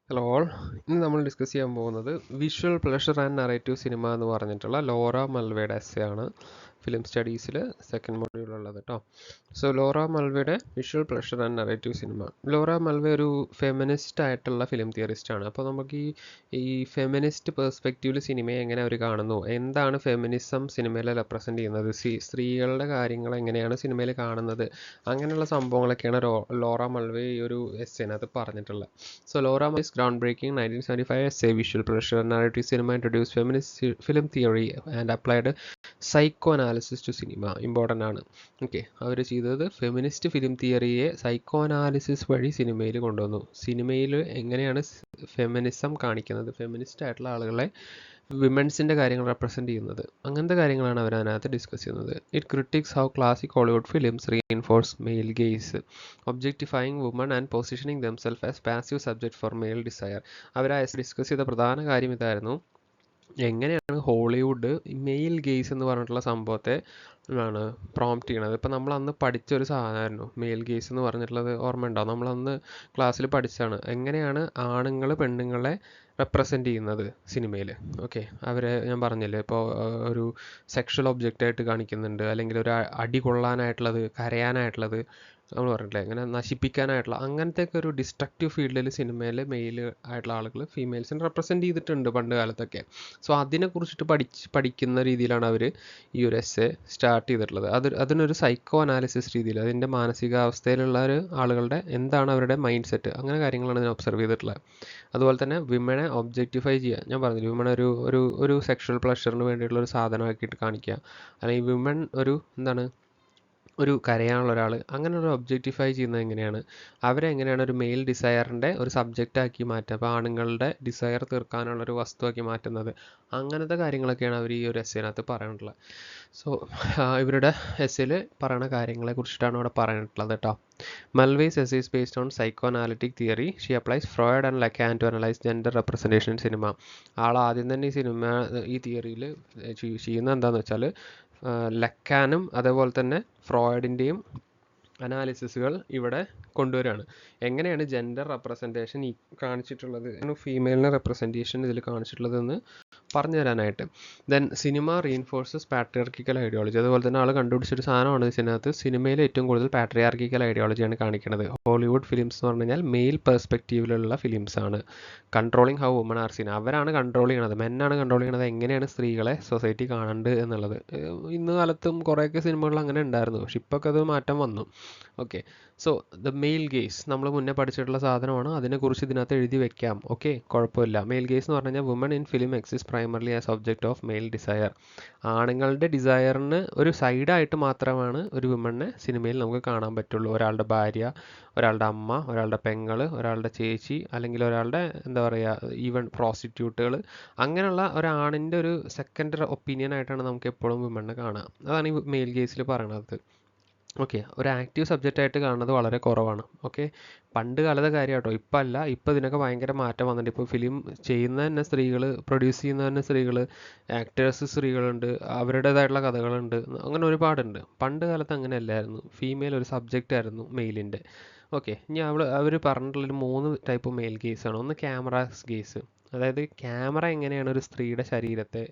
Hello all, ഇന്ന് നമ്മൾ discuss ചെയ്യാൻ പോകുന്നത് visual pleasure and narrative cinema Laura പറഞ്ഞിട്ടുള്ള ലോറ മൽവയുടെ എസ്സേ ആണ്. ഫിലിം സ്റ്റഡീസിൽ സെക്കൻഡ് മൊഡ്യൂളുള്ളത് കേട്ടോ. സോ ലോറ മൽവയുടെ visual pleasure and narrative cinema. Laura Mulvey ഒരു ഫെമിനിസ്റ്റ് ആയിട്ടുള്ള ഫിലിം തിയറിസ്റ്റ് ആണ്. അപ്പോൾ നമുക്ക് ഈ ഫെമിനിസ്റ്റ് പെർസ്പെക്റ്റീവിൽ സിനിമയെ എങ്ങനെ അവർ കാണുന്നു, എന്താണ് ഫെമിനിസം സിനിമയിൽ റെപ്രസെൻ്റ് ചെയ്യുന്നത്, സ്ത്രീകളുടെ കാര്യങ്ങൾ എങ്ങനെയാണ് സിനിമയിൽ കാണുന്നത്, അങ്ങനെയുള്ള സംഭവങ്ങളൊക്കെയാണ് ലോറ മൽവ ഈ ഒരു എസ്സേനകത്ത് പറഞ്ഞിട്ടുള്ളത്. So Laura Mulvey's groundbreaking 1975 essay Visual Pressure Narrative Cinema introduced feminist film theory and applied psychoanalysis to cinema. Important ആണ്. ഓക്കെ, അവർ ചെയ്തത് ഫെമിനിസ്റ്റ് ഫിലിം തിയറിയെ സൈക്കോ അനാലിസിസ് വഴി സിനിമയിൽ കൊണ്ടുവന്നു. സിനിമയിൽ എങ്ങനെയാണ് ഫെമിനിസം കാണിക്കുന്നത്, ഫെമിനിസ്റ്റ് ആയിട്ടുള്ള ആളുകളെ വിമൻസിൻ്റെ കാര്യങ്ങൾ റെപ്രസെൻ്റ് ചെയ്യുന്നത്, അങ്ങനത്തെ കാര്യങ്ങളാണ് അവർ അതിനകത്ത് ഡിസ്കസ് ചെയ്യുന്നത്. It critics how classic Hollywood films reinforce male gaze, objectifying woman and positioning themself as passive subject for male desire. അവർ ഡിസ്കസ് ചെയ്ത പ്രധാന കാര്യം ഇതായിരുന്നു: എങ്ങനെയാണ് ഹോളിവുഡ് മെയിൽ ഗെയ്സ് എന്ന് പറഞ്ഞിട്ടുള്ള സംഭവത്തെ ആണ് പ്രോംപ്റ്റ് ചെയ്യണത്. ഇപ്പം നമ്മൾ അന്ന് പഠിച്ചൊരു സാധനമായിരുന്നു മെയിൽ ഗെയ്സ് എന്ന് പറഞ്ഞിട്ടുള്ളത്. ഓർമ്മയുണ്ടോ? നമ്മളന്ന് ക്ലാസ്സിൽ പഠിച്ചാണ് എങ്ങനെയാണ് ആണുങ്ങൾ പെണ്ണുങ്ങളെ റെപ്രസെൻ്റ് ചെയ്യുന്നത് സിനിമയിൽ. ഓക്കെ, അവരെ ഞാൻ പറഞ്ഞില്ലേ, ഇപ്പോൾ ഒരു സെക്ഷൽ ഒബ്ജക്റ്റായിട്ട് കാണിക്കുന്നുണ്ട്, അല്ലെങ്കിൽ ഒരു അടി കൊള്ളാനായിട്ടുള്ളത്, കരയാനായിട്ടുള്ളത്, നമ്മൾ പറഞ്ഞില്ലേ, അങ്ങനെ നശിപ്പിക്കാനായിട്ടുള്ള അങ്ങനത്തെയൊക്കെ ഒരു ഡിസ്ട്രക്റ്റീവ് ഫീൽഡിൽ സിനിമയിൽ മെയിൽ ആയിട്ടുള്ള ആളുകൾ ഫീമെയിൽസിനെ റെപ്രസെൻ്റ് ചെയ്തിട്ടുണ്ട് പണ്ട് കാലത്തൊക്കെ. സോ അതിനെക്കുറിച്ചിട്ട് പഠിക്കുന്ന രീതിയിലാണ് അവർ ഈ ഒരു എസ്സേ സ്റ്റാർട്ട് ചെയ്തിട്ടുള്ളത്. അതിനൊരു സൈക്കോ അനാലിസിസ് രീതിയിൽ, അതിൻ്റെ മാനസികാവസ്ഥയിലുള്ള ഒരു ആളുകളുടെ എന്താണ് അവരുടെ മൈൻഡ് സെറ്റ്, അങ്ങനെ കാര്യങ്ങളാണ് ഞാൻ ഒബ്സർവ് ചെയ്തിട്ടുള്ളത്. അതുപോലെ തന്നെ വിമനെ ഒബ്ജക്റ്റിഫൈ ചെയ്യുക, ഞാൻ പറഞ്ഞില്ല, വിമൺ ഒരു ഒരു ഒരു സെക്ഷൽ പ്ലഷറിന് വേണ്ടിയിട്ടുള്ള ഒരു സാധനമാക്കിയിട്ട് കാണിക്കുക, അല്ലെങ്കിൽ വിമൺ ഒരു എന്താണ് ഒരു കരയാനുള്ള ഒരാൾ, അങ്ങനെയുള്ള ഒബ്ജക്റ്റിഫൈ ചെയ്യുന്നത് എങ്ങനെയാണ്, അവരെ എങ്ങനെയാണ് ഒരു മെയിൽ ഡിസയറിൻ്റെ ഒരു സബ്ജക്റ്റാക്കി മാറ്റുക, അപ്പോൾ ആണുങ്ങളുടെ ഡിസയർ തീർക്കാനുള്ള ഒരു വസ്തുവാക്കി മാറ്റുന്നത്, അങ്ങനത്തെ കാര്യങ്ങളൊക്കെയാണ് അവർ ഈ ഒരു എസ്സേനകത്ത് പറയാനുള്ളത്. സോ ഇവരുടെ എസ്സേയിൽ പറയുന്ന കാര്യങ്ങളെ കുറിച്ചിട്ടാണ് ഇവിടെ പറഞ്ഞിട്ടുള്ളത് കേട്ടോ. Mulvey's essay is based on psychoanalytic theory. She applies Freud and Lacan to analyze gender representation in cinema. ആൾ ആദ്യം തന്നെ ഈ തിയറിയിൽ ചെയ്യുന്നത് എന്താണെന്ന് വെച്ചാൽ ലക്കാനും അതേപോലെ തന്നെ ഫ്രോയിഡിൻ്റെയും അനാലിസിസുകൾ ഇവിടെ കൊണ്ടുവരികയാണ്. എങ്ങനെയാണ് ജെൻഡർ റെപ്രസെൻറ്റേഷൻ ഈ കാണിച്ചിട്ടുള്ളത്, ഫീമെയിലിനെ റെപ്രസെൻറ്റേഷൻ ഇതിൽ കാണിച്ചിട്ടുള്ളതെന്ന് പറഞ്ഞു തരാനായിട്ട്. Then cinema reinforces patriarchal ideology. അതുപോലെ തന്നെ ആൾ കണ്ടുപിടിച്ചൊരു സാധനമാണ് ഇതിനകത്ത്, സിനിമയിൽ ഏറ്റവും കൂടുതൽ പാട്രിയാർക്കിക്കൽ ഐഡിയോളജിയാണ് കാണിക്കുന്നത്. ഹോളിവുഡ് ഫിലിംസ് എന്ന് പറഞ്ഞു കഴിഞ്ഞാൽ മെയിൽ പെർസ്പെക്റ്റീവിലുള്ള ഫിലിംസാണ്. Controlling how woman are seen, അവരാണ് കൺട്രോൾ ചെയ്യണത്, മെന്നാണ് കൺട്രോൾ ചെയ്യണത്, എങ്ങനെയാണ് സ്ത്രീകളെ സൊസൈറ്റി കാണേണ്ടത് എന്നുള്ളത്. ഇന്ന് കാലത്തും കുറേയൊക്കെ സിനിമകൾ അങ്ങനെ ഉണ്ടായിരുന്നു, പക്ഷെ ഇപ്പൊക്കെ അത് മാറ്റം വന്നു. Okay, so the male gaze നമ്മൾ മുന്നേ പഠിച്ചിട്ടുള്ള സാധനമാണ്, അതിനെക്കുറിച്ച് ഇതിനകത്ത് എഴുതി വെക്കാം. ഓക്കെ, കുഴപ്പമില്ല. മെയിൽ ഗേസ് എന്ന് പറഞ്ഞു കഴിഞ്ഞാൽ woman in film exist primarily as object of male desire. ആണുങ്ങളുടെ ഡിസയറിന് ഒരു സൈഡായിട്ട് മാത്രമാണ് ഒരു വുമണിനെ സിനിമയിൽ നമുക്ക് കാണാൻ പറ്റുള്ളൂ. ഒരാളുടെ ഭാര്യ, ഒരാളുടെ അമ്മ, ഒരാളുടെ പെങ്ങൾ, ഒരാളുടെ ചേച്ചി, അല്ലെങ്കിൽ ഒരാളുടെ എന്താ പറയുക, ഈവൻ പ്രോസ്റ്റിറ്റ്യൂട്ടുകൾ, അങ്ങനെയുള്ള ഒരാണിൻ്റെ ഒരു സെക്കൻഡ് ഒപ്പീനിയൻ ആയിട്ടാണ് നമുക്ക് എപ്പോഴും വുമണിനെ കാണുക. അതാണ് ഈ മെയിൽ ഗേസിൽ പറയണത്. ഓക്കെ, ഒരു ആക്റ്റീവ് സബ്ജക്റ്റായിട്ട് കാണുന്നത് വളരെ കുറവാണ്. ഓക്കെ, പണ്ട് കാലത്തെ കാര്യം കേട്ടോ, ഇപ്പം അല്ല. ഇപ്പം ഇതിനൊക്കെ ഭയങ്കര മാറ്റം വന്നിട്ടുണ്ട്. ഇപ്പോൾ ഫിലിം ചെയ്യുന്ന തന്നെ സ്ത്രീകൾ, പ്രൊഡ്യൂസ് ചെയ്യുന്ന തന്നെ സ്ത്രീകൾ, ആക്ടേഴ്സ് സ്ത്രീകളുണ്ട്, അവരുടേതായിട്ടുള്ള കഥകളുണ്ട്, അങ്ങനെ ഒരുപാടുണ്ട്. പണ്ട് കാലത്ത് അങ്ങനെ അല്ലായിരുന്നു, ഫീമെയിൽ ഒരു സബ്ജക്റ്റ് ആയിരുന്നു മെയിലിൻ്റെ. ഓക്കെ, ഇനി അവർ പറഞ്ഞിട്ടുള്ളൊരു 3 ടൈപ്പ് മെയിൽ ഗേസാണ്. ഒന്ന് ക്യാമറാസ് ഗേസ്, അതായത് ക്യാമറ എങ്ങനെയാണ് ഒരു സ്ത്രീയുടെ ശരീരത്തെ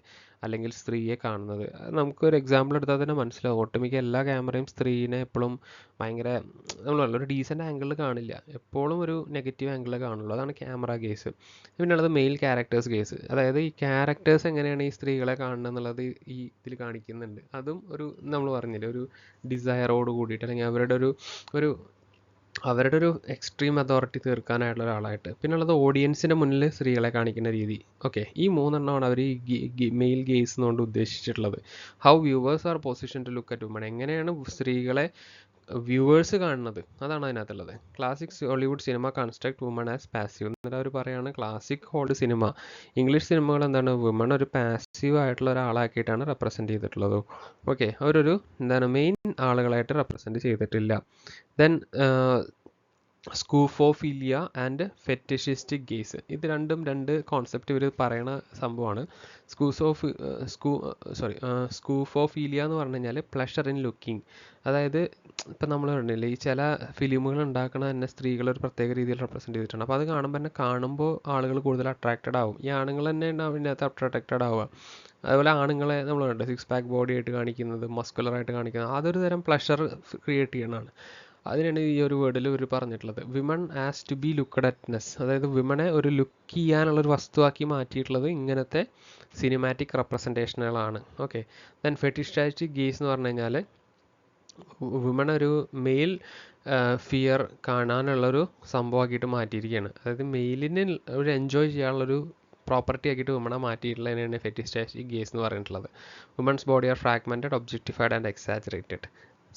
അല്ലെങ്കിൽ സ്ത്രീയെ കാണുന്നത്. നമുക്കൊരു എക്സാമ്പിൾ എടുത്താൽ തന്നെ മനസ്സിലാവും. ഒട്ടുമിക്ക എല്ലാ ക്യാമറയും സ്ത്രീനെ എപ്പോഴും ഭയങ്കര നമ്മളല്ല ഒരു ഡീസൻ്റ് ആംഗിളിൽ കാണില്ല, എപ്പോഴും ഒരു നെഗറ്റീവ് ആംഗിളിൽ കാണുള്ളൂ. അതാണ് ക്യാമറ കേസ്. പിന്നുള്ളത് മെയിൽ ക്യാരക്ടേഴ്സ് കേസ്, അതായത് ഈ ക്യാരക്ടേഴ്സ് എങ്ങനെയാണ് ഈ സ്ത്രീകളെ കാണുന്നത് എന്നുള്ളത് ഈ ഇതിൽ കാണിക്കുന്നുണ്ട്. അതും ഒരു നമ്മൾ പറഞ്ഞില്ലേ, ഒരു ഡിസയറോട് കൂടിയിട്ട്, അല്ലെങ്കിൽ അവരുടെ ഒരു എക്സ്ട്രീം അതോറിറ്റി തീർക്കാനായിട്ടുള്ള ഒരാളായിട്ട്. പിന്നുള്ളത് ഓഡിയൻസിൻ്റെ മുന്നിൽ സ്ത്രീകളെ കാണിക്കുന്ന രീതി. ഓക്കെ, ഈ 3 അവർ ഈ മെയിൽ ഗെയ്സ് എന്നുകൊണ്ട് ഉദ്ദേശിച്ചിട്ടുള്ളത്. How viewers are position to look at woman, എങ്ങനെയാണ് സ്ത്രീകളെ വ്യൂവേഴ്സ് കാണുന്നത്, അതാണ് അതിനകത്തുള്ളത്. Classic Hollywood cinema construct woman as passive. എന്നിട്ട് അവർ പറയുകയാണ് ക്ലാസിക് ഹോളിവുഡ് സിനിമ, ഇംഗ്ലീഷ് സിനിമകൾ എന്താണ്, വുമൺ ഒരു പാസീവ് ആയിട്ടുള്ള ഒരാളാക്കിയിട്ടാണ് റെപ്രസെൻറ്റ് ചെയ്തിട്ടുള്ളത്. ഓക്കെ, അവരൊരു എന്താണ് മെയിൻ ആളുകളായിട്ട് റെപ്രസെൻറ്റ് ചെയ്തിട്ടില്ല. Then scopophilia and fetishistic gaze. ഇത് രണ്ടും രണ്ട് കോൺസെപ്റ്റ് ഇവർ പറയണ സംഭവമാണ്. സ്കൂഫോഫീലിയ എന്ന് പറഞ്ഞു കഴിഞ്ഞാൽ പ്ലഷർ ഇൻ ലുക്കിംഗ്. അതായത് ഇപ്പം നമ്മൾ പറഞ്ഞില്ലേ, ഈ ചില ഫിലിമുകൾ ഉണ്ടാക്കണ തന്നെ സ്ത്രീകൾ ഒരു പ്രത്യേക രീതിയിൽ റെപ്രസെൻറ്റ് ചെയ്തിട്ടുണ്ട്. അപ്പോൾ അത് കാണുമ്പോൾ ആളുകൾ കൂടുതൽ അട്രാക്റ്റഡ് ആവും. ഈ ആണുങ്ങൾ തന്നെ ഉണ്ടാവും ഇതിനകത്ത് അട്രാക്റ്റഡ് ആവുക. അതുപോലെ ആണുങ്ങളെ നമ്മൾ കണ്ടു 6 പാക്ക് ബോഡി ആയിട്ട് കാണിക്കുന്നത്, മസ്കുലറായിട്ട് കാണിക്കുന്നത്, അതൊരു തരം പ്ലഷർ ക്രിയേറ്റ് ചെയ്യണതാണ്. അതിനാണ് ഈ ഒരു വേർഡിൽ ഇവർ പറഞ്ഞിട്ടുള്ളത്. Women as to be looked atness. അതായത് വിമണെ ഒരു ലുക്ക് ചെയ്യാനുള്ളൊരു വസ്തുവാക്കി മാറ്റിയിട്ടുള്ളത് ഇങ്ങനത്തെ സിനിമാറ്റിക് റെപ്രസെൻറ്റേഷനുകളാണ്. ഓക്കെ. ദെൻ ഫെറ്റിഷിസ്റ്റിക് ഗേസ് എന്ന് പറഞ്ഞു കഴിഞ്ഞാൽ വിമൺ ഒരു മെയിൽ ഫിയർ കാണാനുള്ളൊരു സംഭവമാക്കിയിട്ട് മാറ്റിയിരിക്കുകയാണ്. അതായത് മെയിലിന് ഒരു എൻജോയ് ചെയ്യാനുള്ളൊരു പ്രോപ്പർട്ടി ആക്കിയിട്ട് വിമണെ മാറ്റിയിട്ടുള്ളതിനാണ് ഫെറ്റിഷിസ്റ്റിക് ഗേസ് എന്ന് പറഞ്ഞിട്ടുള്ളത്. Woman's body are fragmented, objectified and exaggerated.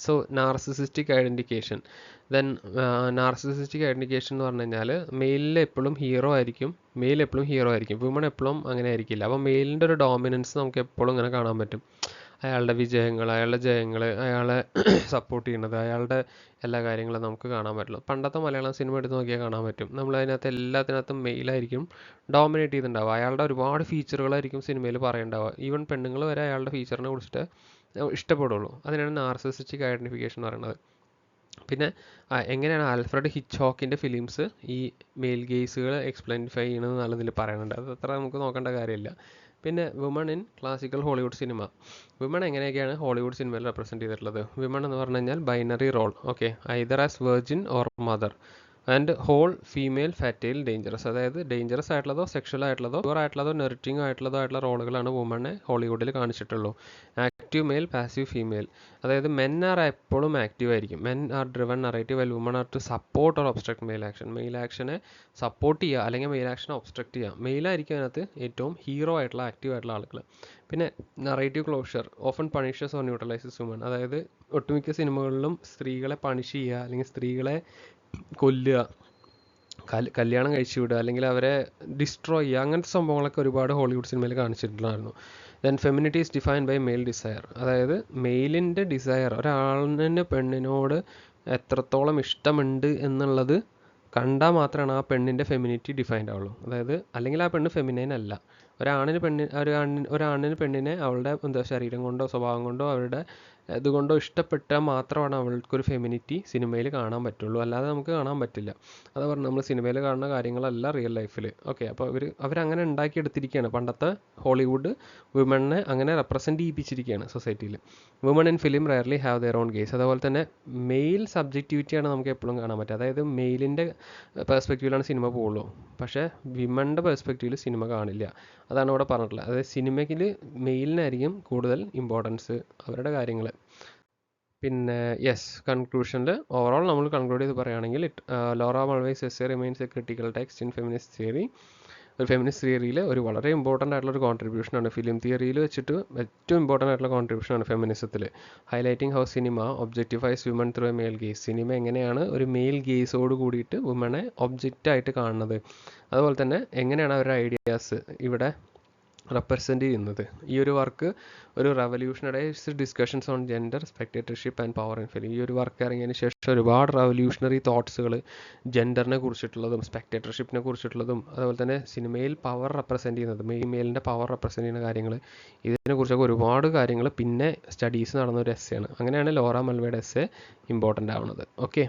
So narcissistic identification. Then narcissistic identification എന്ന് പറഞ്ഞു കഴിഞ്ഞാൽ മെയിൽ എപ്പോഴും ഹീറോ ആയിരിക്കും, വിമൺ എപ്പോഴും അങ്ങനെ ആയിരിക്കില്ല. അപ്പോൾ മെയിലിൻ്റെ ഒരു ഡോമിനൻസ് നമുക്ക് എപ്പോഴും ഇങ്ങനെ കാണാൻ പറ്റും. അയാളുടെ വിജയങ്ങൾ, അയാളുടെ ജയങ്ങൾ, അയാളെ സപ്പോർട്ട് ചെയ്യുന്നത്, അയാളുടെ എല്ലാ കാര്യങ്ങളും നമുക്ക് കാണാൻ പറ്റുള്ളൂ. പണ്ടത്തെ മലയാളം സിനിമ എടുത്ത് നോക്കിയാൽ കാണാൻ പറ്റും. നമ്മളതിനകത്ത് എല്ലാത്തിനകത്തും മെയിലായിരിക്കും ഡോമിനേറ്റ് ചെയ്തിട്ടുണ്ടാവുക. അയാളുടെ ഒരുപാട് ഫീച്ചറുകളായിരിക്കും സിനിമയിൽ പറയേണ്ടാവുക. ഈവൻ പെണ്ണുങ്ങൾ വരെ അയാളുടെ ഫീച്ചറിനെ കുറിച്ചിട്ട് ഇഷ്ടപ്പെടുള്ളൂ. അതിനാണ് നാർസിസിസ്റ്റിക് ഐഡൻറ്റിഫിക്കേഷൻ എന്ന് പറയുന്നത്. പിന്നെ എങ്ങനെയാണ് ആൽഫ്രഡ് ഹിച്ച്കോക്കിൻ്റെ ഫിലിംസ് ഈ മെയിൽ ഗേസുകൾ എക്സ്പ്ലെയിൻഫൈ ചെയ്യണമെന്ന് നല്ലതിൽ പറയുന്നുണ്ട്. അത് അത്ര നമുക്ക് നോക്കേണ്ട കാര്യമില്ല. പിന്നെ women in classical Hollywood cinema. Women എങ്ങനെയൊക്കെയാണ് ഹോളിവുഡ് സിനിമയിൽ റെപ്രസെൻറ്റ് ചെയ്തിട്ടുള്ളത്? വിമൺ എന്ന് പറഞ്ഞു കഴിഞ്ഞാൽ binary role. Okay. Either as virgin or mother and whole female fatale dangerous. അതായത് ഡേഞ്ചറസ് ആയിട്ടുള്ളതോ സെക്ഷൽ ആയിട്ടുള്ളതോ പ്യുവർ ആയിട്ടുള്ളതോ നെറിറ്റിംഗ് ആയിട്ടുള്ള റോളുകളാണ് വുമണെ ഹോളിവുഡിൽ കാണിച്ചിട്ടുള്ളൂ. Active male, passive female. അതായത് മെൻ ആർ എപ്പോഴും ആക്റ്റീവ് ആയിരിക്കും. Men are driven narrative, well woman are to support or obstruct male action. Male ആക്ഷനെ സപ്പോർട്ട് ചെയ്യുക അല്ലെങ്കിൽ മെയിൽ ആക്ഷനെ ഒബ്സ്ട്രക്ട് ചെയ്യുക. മെയിലായിരിക്കും അതിനകത്ത് ഏറ്റവും ഹീറോ ആയിട്ടുള്ള ആക്റ്റീവ് ആയിട്ടുള്ള ആളുകൾ. പിന്നെ narrative closure often punishes or neutralizes woman. അതായത് ഒട്ടുമിക്ക സിനിമകളിലും സ്ത്രീകളെ പണിഷ് ചെയ്യുക അല്ലെങ്കിൽ സ്ത്രീകളെ കൊല്ലുക, കല്യാണം കഴിച്ചു വിടുക, അല്ലെങ്കിൽ അവരെ ഡിസ്ട്രോയ് ചെയ്യുക, അങ്ങനത്തെ സംഭവങ്ങളൊക്കെ ഒരുപാട് ഹോളിവുഡ് സിനിമയിൽ കാണിച്ചിട്ടുണ്ടായിരുന്നു. Then femininity is defined by male desire. അതായത് മെയിലിൻ്റെ ഡിസയർ, ഒരാളിന് പെണ്ണിനോട് എത്രത്തോളം ഇഷ്ടമുണ്ട് എന്നുള്ളത് കണ്ടാൽ മാത്രമാണ് ആ പെണ്ണിൻ്റെ ഫെമിനിറ്റി ഡിഫൈൻഡ് ആവുള്ളൂ. അതായത് അല്ലെങ്കിൽ ആ പെണ്ണ് ഫെമിനൈൻ അല്ല. ഒരാണിന് പെണ്ണിനെ അവളുടെ ശരീരം കൊണ്ടോ സ്വഭാവം കൊണ്ടോ അവരുടെ ഇതുകൊണ്ടോ ഇഷ്ടപ്പെട്ടാൽ മാത്രമാണ് അവൾക്കൊരു ഫെമിനിറ്റി സിനിമയിൽ കാണാൻ പറ്റുള്ളൂ. അല്ലാതെ നമുക്ക് കാണാൻ പറ്റില്ല. അതാ പറഞ്ഞത്, നമ്മൾ സിനിമയിൽ കാണുന്ന കാര്യങ്ങളല്ല റിയൽ ലൈഫിൽ. ഓക്കെ. അപ്പോൾ അവരങ്ങനെ ഉണ്ടാക്കിയെടുത്തിരിക്കുകയാണ്. പണ്ടത്തെ ഹോളിവുഡ് വിമണിനെ അങ്ങനെ റെപ്രസെൻറ്റ് ചെയ്യിപ്പിച്ചിരിക്കുകയാണ് സൊസൈറ്റിയിൽ. Woman in film rarely have their own guys. അതുപോലെ തന്നെ മെയിൽ സബ്ജക്റ്റിവിറ്റിയാണ് നമുക്ക് എപ്പോഴും കാണാൻ പറ്റുക. അതായത് മെയിലിൻ്റെ പെർസ്പെക്റ്റീവിലാണ് സിനിമ പോകുള്ളൂ, പക്ഷേ വിമണിൻ്റെ പെർസ്പെക്റ്റീവിൽ സിനിമ കാണില്ല. അതാണ് ഇവിടെ പറഞ്ഞിട്ടുള്ളത്. അതായത് സിനിമയ്ക്ക് മെയിലിനായിരിക്കും കൂടുതൽ ഇമ്പോർട്ടൻസ്, അവരുടെ കാര്യങ്ങൾ. പിന്നെ കൺക്ലൂഷനിൽ ഓവറോൾ നമ്മൾ കൺക്ലൂഡ് ചെയ്ത് പറയുകയാണെങ്കിൽ Laura Mulvey's essay remains a critical text in feminist theory. ഒരു ഫെമിനിസ്റ്റ് തിയറിയിൽ ഒരു വളരെ ഇമ്പോർട്ടൻ്റ് ആയിട്ടുള്ളൊരു കോൺട്രിബ്യൂഷനാണ്. ഫിലിം തിയറിയിൽ വെച്ചിട്ട് ഏറ്റവും ഇമ്പോർട്ടൻ്റ് ആയിട്ടുള്ള കോൺട്രിബ്യൂഷനാണ് ഫെമിനിസത്തിൽ. Highlighting how cinema objectifies women through a male gaze. സിനിമ എങ്ങനെയാണ് ഒരു മെയിൽ ഗേസോട് കൂടിയിട്ട് വുമണെ ഒബ്ജക്റ്റായിട്ട് കാണുന്നത്, അതുപോലെ തന്നെ എങ്ങനെയാണ് അവരുടെ ഐഡിയാസ് ഇവിടെ റെപ്രസെൻ്റ് ചെയ്യുന്നത്. ഈ ഒരു വർക്ക് ഒരു revolutionise discussions on gender, spectatorship and power in film. ഈ ഒരു വർക്ക് ഇറങ്ങിയതിന് ശേഷം ഒരുപാട് റവല്യൂഷണറി തോട്ട്സുകൾ ജെൻഡറിനെ കുറിച്ചിട്ടുള്ളതും സ്പെക്ടേറ്റർഷിപ്പിനെ കുറിച്ചിട്ടുള്ളതും അതുപോലെ തന്നെ സിനിമയിൽ പവർ റെപ്രസെൻ്റ് ചെയ്യുന്നത്, മെയിലിൻ്റെ പവർ റെപ്രസെൻ്റ് ചെയ്യുന്ന കാര്യങ്ങൾ, ഇതിനെക്കുറിച്ചൊക്കെ ഒരുപാട് കാര്യങ്ങൾ പിന്നെ സ്റ്റഡീസ് നടന്ന ഒരു എസ്സേയാണ്. അങ്ങനെയാണ് ലോറ മൽവേയുടെ എസ്സേ ഇമ്പോർട്ടൻ്റ് ആവുന്നത്. ഓക്കെ.